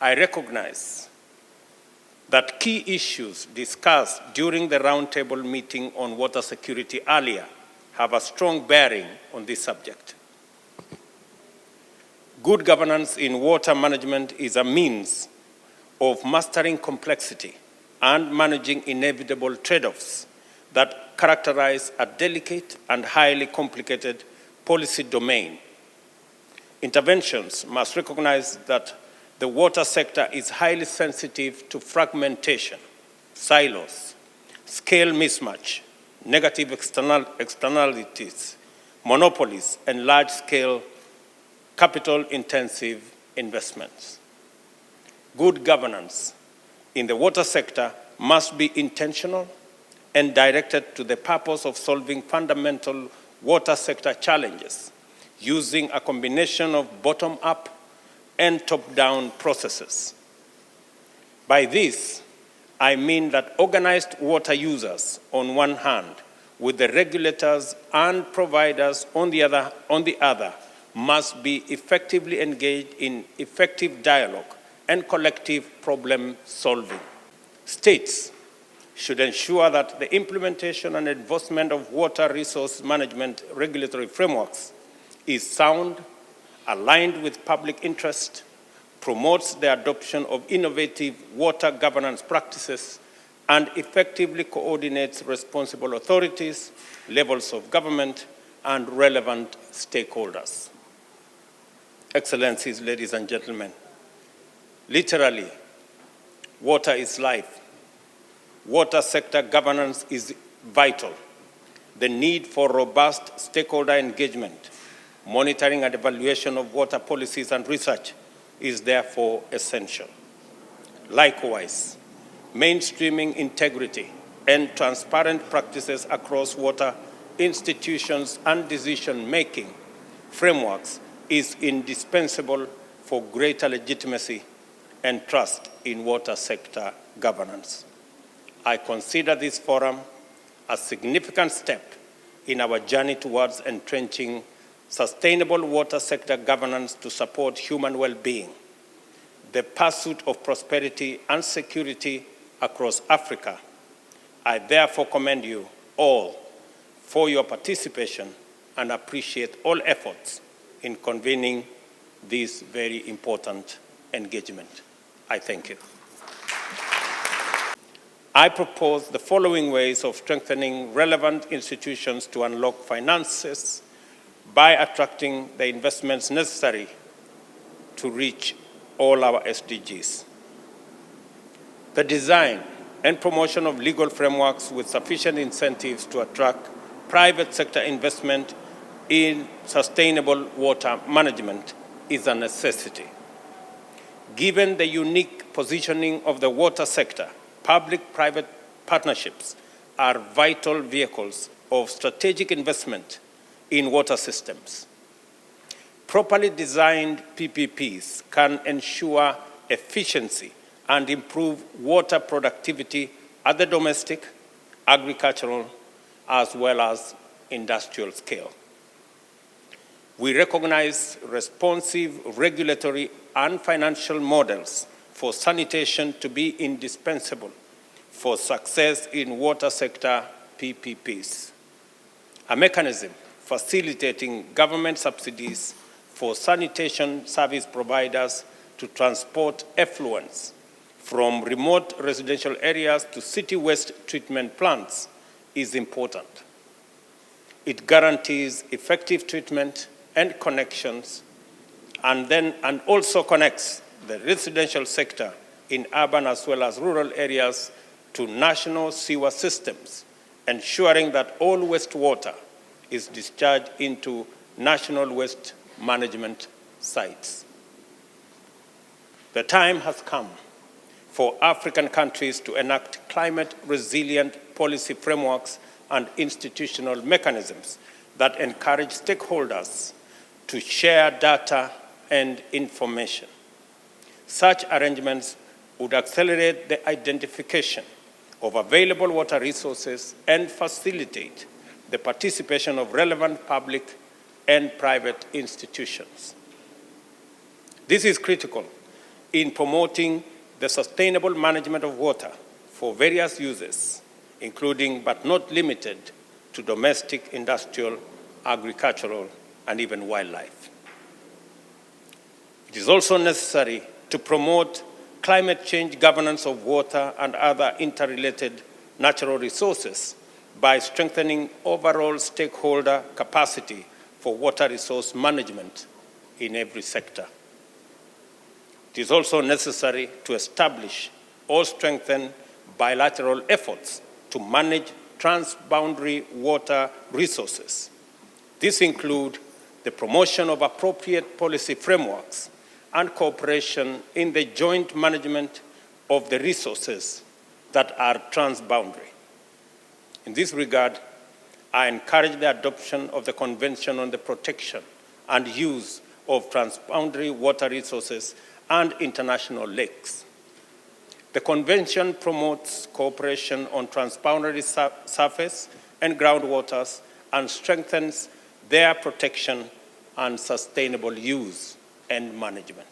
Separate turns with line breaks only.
I recognize that key issues discussed during the roundtable meeting on water security earlier have a strong bearing on this subject. Good governance in water management is a means of mastering complexity and managing inevitable trade-offs that characterize a delicate and highly complicated policy domain. Interventions must recognize that the water sector is highly sensitive to fragmentation, silos, scale mismatch, negative externalities, monopolies, and large-scale capital-intensive investments. Good governance in the water sector must be intentional and directed to the purpose of solving fundamental water sector challenges using a combination of bottom-up and top-down processes. By this, I mean that organized water users on one hand, with the regulators and providers on the other, must be effectively engaged in effective dialogue and collective problem solving. States should ensure that the implementation and enforcement of water resource management regulatory frameworks is sound, aligned with public interest, promotes the adoption of innovative water governance practices, and effectively coordinates responsible authorities, levels of government, and relevant stakeholders. Excellencies, ladies and gentlemen, literally, water is life. Water sector governance is vital. The need for robust stakeholder engagement, monitoring and evaluation of water policies and research is therefore essential. Likewise, mainstreaming integrity and transparent practices across water institutions and decision-making frameworks is indispensable for greater legitimacy and trust in water sector governance. I consider this forum a significant step in our journey towards entrenching sustainable water sector governance to support human well-being, the pursuit of prosperity and security across Africa. I therefore commend you all for your participation and appreciate all efforts in convening this very important engagement. I thank you. I propose the following ways of strengthening relevant institutions to unlock finances by attracting the investments necessary to reach all our SDGs. The design and promotion of legal frameworks with sufficient incentives to attract private sector investment in sustainable water management is a necessity. Given the unique positioning of the water sector, public-private partnerships are vital vehicles of strategic investment in water systems. Properly designed PPPs can ensure efficiency and improve water productivity at the domestic, agricultural, as well as industrial scale. We recognize responsive regulatory and financial models for sanitation to be indispensable for success in water sector PPPs. A mechanism facilitating government subsidies for sanitation service providers to transport effluents from remote residential areas to city waste treatment plants is important. It guarantees effective treatment and connections, and also connects the residential sector in urban as well as rural areas to national sewer systems, ensuring that all wastewater is discharged into national waste management sites. The time has come for African countries to enact climate-resilient policy frameworks and institutional mechanisms that encourage stakeholders to share data and information. Such arrangements would accelerate the identification of available water resources and facilitate the participation of relevant public and private institutions. This is critical in promoting the sustainable management of water for various uses, including but not limited to domestic, industrial, agricultural, and even wildlife. It is also necessary to promote climate change governance of water and other interrelated natural resources by strengthening overall stakeholder capacity for water resource management in every sector. It is also necessary to establish or strengthen bilateral efforts to manage transboundary water resources. These include the promotion of appropriate policy frameworks and cooperation in the joint management of the resources that are transboundary. In this regard, I encourage the adoption of the Convention on the Protection and Use of Transboundary Water Resources and International Lakes. The Convention promotes cooperation on transboundary surface and groundwaters and strengthens their protection and sustainable use and management.